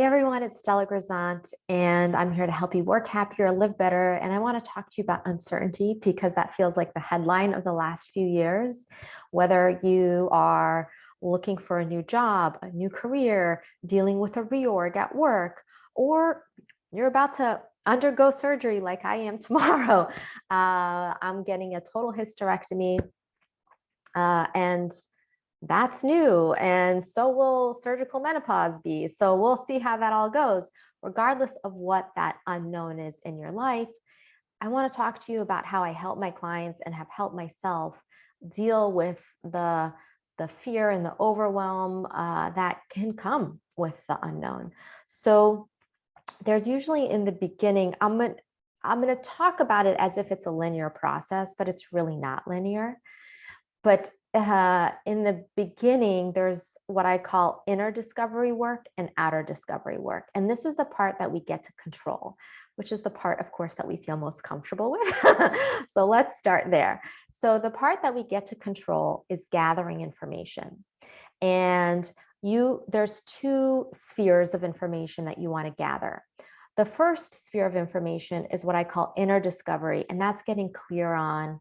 Hey everyone, it's Stella, and I'm here to help you work happier, live better. And I want to talk to you about uncertainty because that feels like the headline of the last few years. Whether you are looking for a new job, a new career, dealing with a reorg at work, or you're about to undergo surgery like I am tomorrow. I'm getting a total hysterectomy, and that's new. And so will surgical menopause be. So we'll see how that all goes. Regardless of what that unknown is in your life, I want to talk to you about how I help my clients and have helped myself deal with the fear and the overwhelm that can come with the unknown. So there's usually in the beginning, I'm going to talk about it as if it's a linear process, but it's really not linear. But in the beginning, there's what I call inner discovery work and outer discovery work. And this is the part that we get to control, which is the part, of course, that we feel most comfortable with. So let's start there. So the part that we get to control is gathering information. And there's two spheres of information that you want to gather. The first sphere of information is what I call inner discovery, and that's getting clear on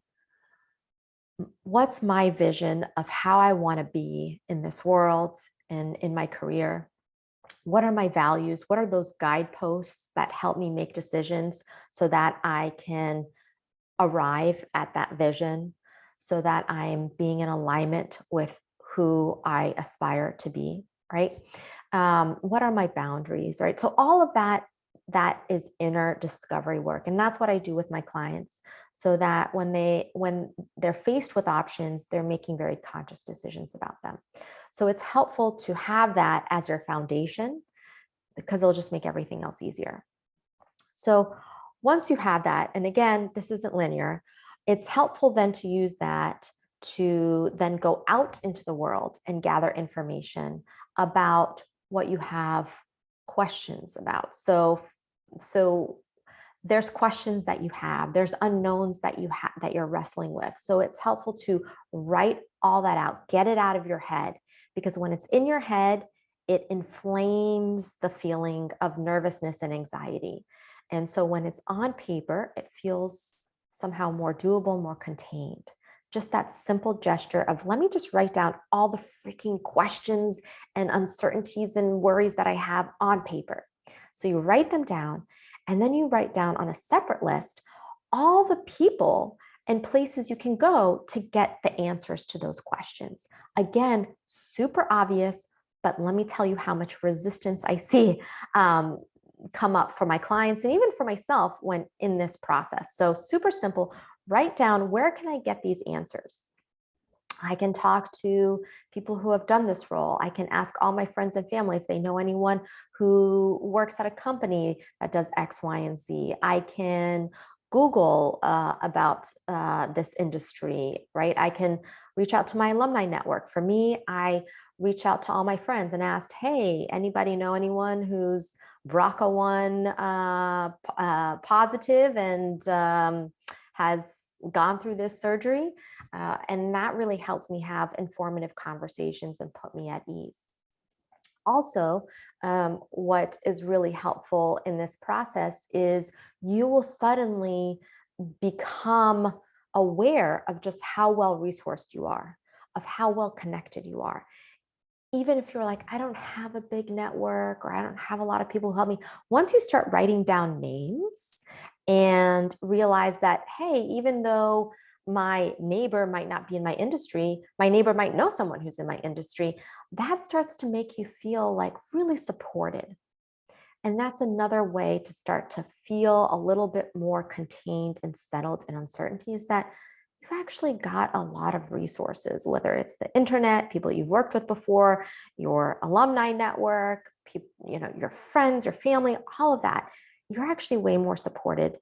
what's my vision of how I want to be in this world and in my career. What are my values? What are those guideposts that help me make decisions so that I can arrive at that vision, so that I'm being in alignment with who I aspire to be, right? What are my boundaries, right? So all of that is inner discovery work. And that's what I do with my clients, so that when they're faced with options, they're making very conscious decisions about them. So it's helpful to have that as your foundation because it'll just make everything else easier. So once you have that, and again, this isn't linear, it's helpful then to use that to then go out into the world and gather information about what you have questions about. So there's questions that you have, there's unknowns that that you're wrestling with. So it's helpful to write all that out, get it out of your head, because when it's in your head, it inflames the feeling of nervousness and anxiety. And so when it's on paper, it feels somehow more doable, more contained. Just that simple gesture of, let me just write down all the freaking questions and uncertainties and worries that I have on paper. So you write them down, and then you write down on a separate list all the people and places you can go to get the answers to those questions. Again, super obvious, but let me tell you how much resistance I see come up for my clients and even for myself when in this process. So super simple, write down, where can I get these answers? I can talk to people who have done this role. I can ask all my friends and family if they know anyone who works at a company that does X, Y, and Z. I can Google about this industry, right? I can reach out to my alumni network. For me, I reach out to all my friends and ask, hey, anybody know anyone who's BRCA1 positive and has gone through this surgery? And that really helped me have informative conversations and put me at ease. Also, what is really helpful in this process is you will suddenly become aware of just how well resourced you are, of how well connected you are. Even if you're like, I don't have a big network or I don't have a lot of people who help me, once you start writing down names and realize that, hey, even though my neighbor might not be in my industry, my neighbor might know someone who's in my industry, that starts to make you feel like really supported. And that's another way to start to feel a little bit more contained and settled in uncertainty, is that you've actually got a lot of resources, whether it's the internet, people you've worked with before, your alumni network, your friends, your family, all of that. You're actually way more supported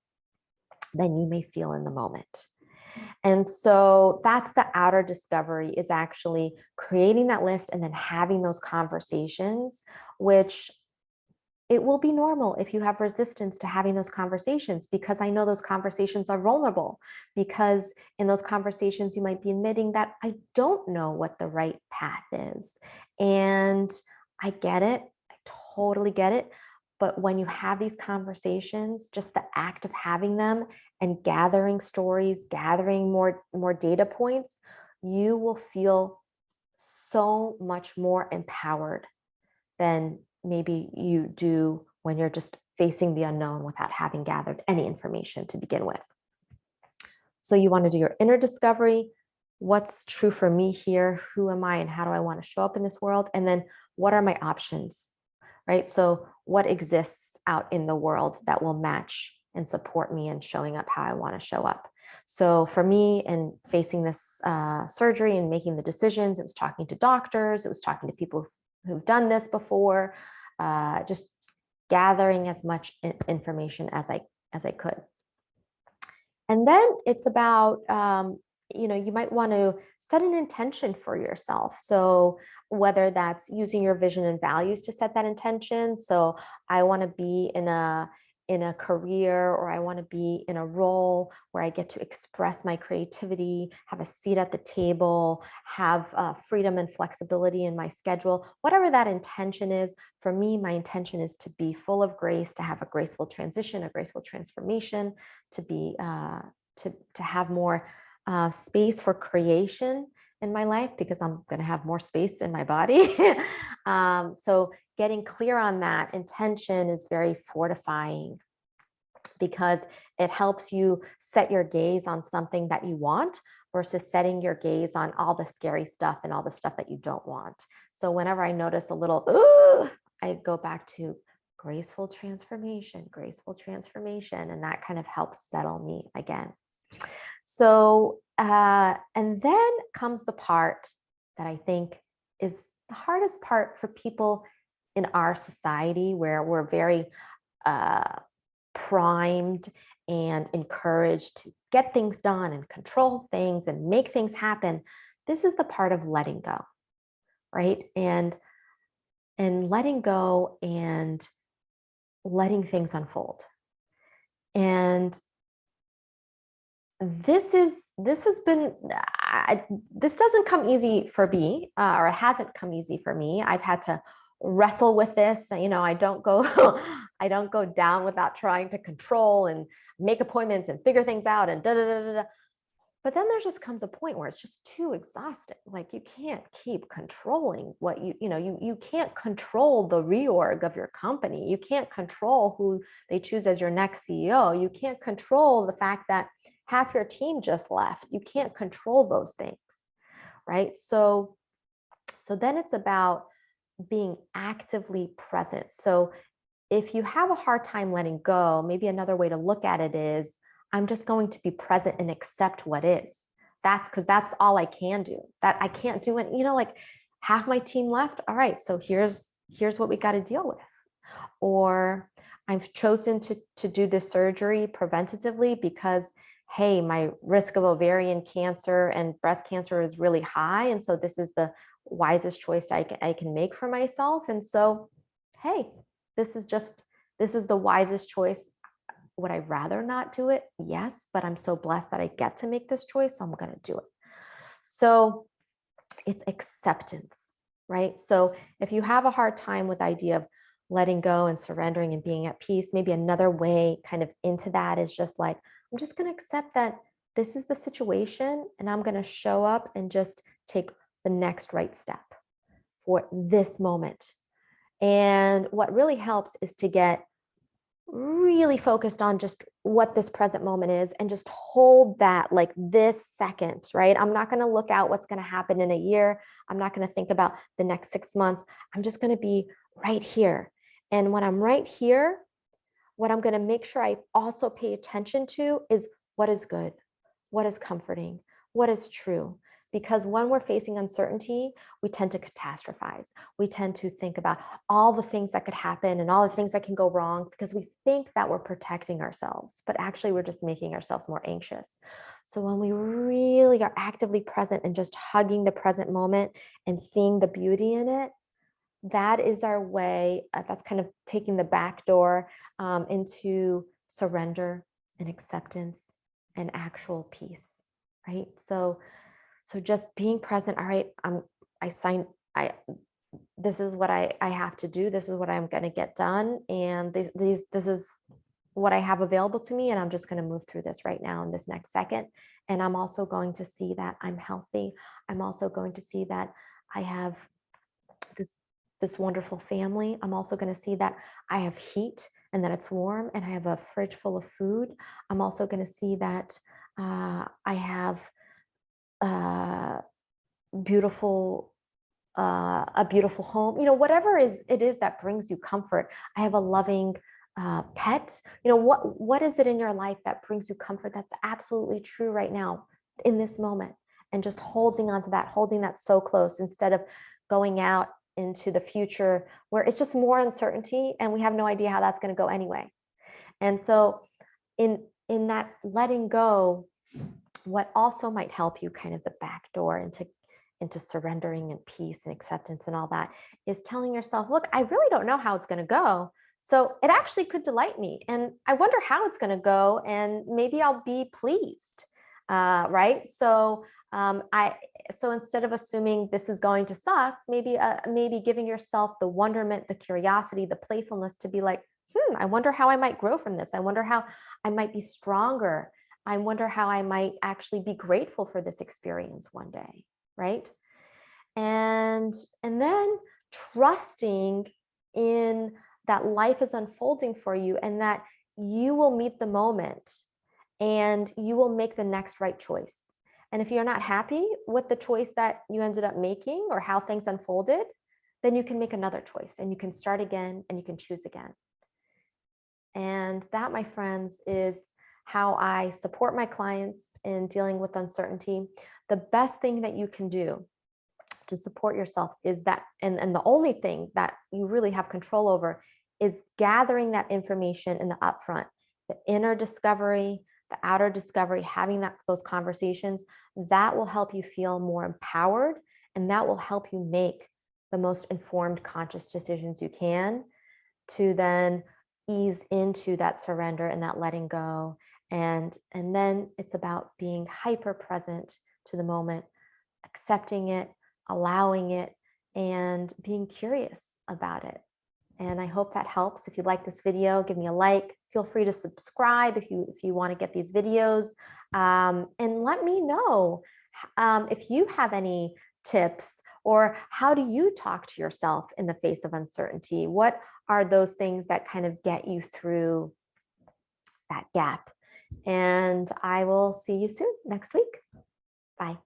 than you may feel in the moment. And so that's the outer discovery, is actually creating that list and then having those conversations, which it will be normal if you have resistance to having those conversations, because I know those conversations are vulnerable, because in those conversations, you might be admitting that I don't know what the right path is. And I get it. I totally get it. But when you have these conversations, just the act of having them and gathering stories, gathering more data points, you will feel so much more empowered than maybe you do when you're just facing the unknown without having gathered any information to begin with. So you want to do your inner discovery. What's true for me here? Who am I and how do I want to show up in this world? And then what are my options, right? So what exists out in the world that will match and support me in showing up how I want to show up? So for me, in facing this surgery and making the decisions, it was talking to doctors, it was talking to people who've done this before, just gathering as much information as I could. And then it's about, you might want to set an intention for yourself. So whether that's using your vision and values to set that intention. So I want to be in a career, or I want to be in a role where I get to express my creativity, have a seat at the table, have freedom and flexibility in my schedule, whatever that intention is. For me, my intention is to be full of grace, to have a graceful transition, a graceful transformation, to be to have more space for creation in my life, because I'm going to have more space in my body. So getting clear on that intention is very fortifying, because it helps you set your gaze on something that you want versus setting your gaze on all the scary stuff and all the stuff that you don't want. So whenever I notice a little, I go back to graceful transformation, and that kind of helps settle me again. So, and then comes the part that I think is the hardest part for people in our society, where we're very primed and encouraged to get things done and control things and make things happen. This is the part of letting go, right? And letting go and letting things unfold. And this doesn't come easy for me, or it hasn't come easy for me. I've had to wrestle with this. I don't go I don't go down without trying to control and make appointments and figure things out and da da da da. But then there just comes a point where it's just too exhausting. Like, you can't keep controlling what you can't control the reorg of your company. You can't control who they choose as your next CEO. You can't control the fact that half your team just left. You can't control those things, right? So then it's about being actively present. So if you have a hard time letting go, maybe another way to look at it is, I'm just going to be present and accept what is. That's because that's all I can do. That I can't do it. Like, half my team left. All right, so here's what we got to deal with. Or I've chosen to do this surgery preventatively because, hey, my risk of ovarian cancer and breast cancer is really high, and so this is the wisest choice I can make for myself. And so, hey, this is the wisest choice. Would I rather not do it? Yes, but I'm so blessed that I get to make this choice, so I'm going to do it. So it's acceptance, right? So if you have a hard time with the idea of letting go and surrendering and being at peace, maybe another way kind of into that is just like, I'm just going to accept that this is the situation, and I'm going to show up and just take the next right step for this moment. And what really helps is to get really focused on just what this present moment is, and just hold that, like, this second, right? I'm not going to look out what's going to happen in a year. I'm not going to think about the next 6 months. I'm just going to be right here. And when I'm right here, what I'm going to make sure I also pay attention to is what is good, what is comforting, what is true. Because when we're facing uncertainty, we tend to catastrophize. We tend to think about all the things that could happen and all the things that can go wrong, because we think that we're protecting ourselves, but actually we're just making ourselves more anxious. So when we really are actively present and just hugging the present moment and seeing the beauty in it, that is our way. That's kind of taking the back door into surrender and acceptance and actual peace, right? So just being present. All right, this is what I have to do. This is what I'm going to get done. And this is what I have available to me. And I'm just going to move through this right now in this next second. And I'm also going to see that I'm healthy. I'm also going to see that I have this wonderful family. I'm also going to see that I have heat and that it's warm and I have a fridge full of food. I'm also going to see that I have beautiful a beautiful home, whatever it is that brings you comfort. I have a loving pet. What is it in your life that brings you comfort that's absolutely true right now in this moment? And just holding on to that, holding that so close instead of going out into the future where it's just more uncertainty and we have no idea how that's going to go anyway. And so in that letting go, what also might help you, kind of the back door into surrendering and peace and acceptance and all that, is telling yourself, look, I really don't know how it's going to go. So it actually could delight me. And I wonder how it's going to go. And maybe I'll be pleased. Right. So so instead of assuming this is going to suck, maybe giving yourself the wonderment, the curiosity, the playfulness to be like, I wonder how I might grow from this. I wonder how I might be stronger. I wonder how I might actually be grateful for this experience one day. Right. And then trusting in that life is unfolding for you and that you will meet the moment and you will make the next right choice. And if you're not happy with the choice that you ended up making or how things unfolded, then you can make another choice and you can start again and you can choose again. And that, my friends, is how I support my clients in dealing with uncertainty. The best thing that you can do to support yourself is that, and the only thing that you really have control over is gathering that information in the upfront, the inner discovery, the outer discovery, having those conversations. That will help you feel more empowered, and that will help you make the most informed, conscious decisions you can to then ease into that surrender and that letting go. And then it's about being hyper present to the moment, accepting it, allowing it, and being curious about it. And I hope that helps. If you like this video, give me a like. Feel free to subscribe if you want to get these videos. And let me know if you have any tips, or how do you talk to yourself in the face of uncertainty? What are those things that kind of get you through that gap? And I will see you soon next week. Bye.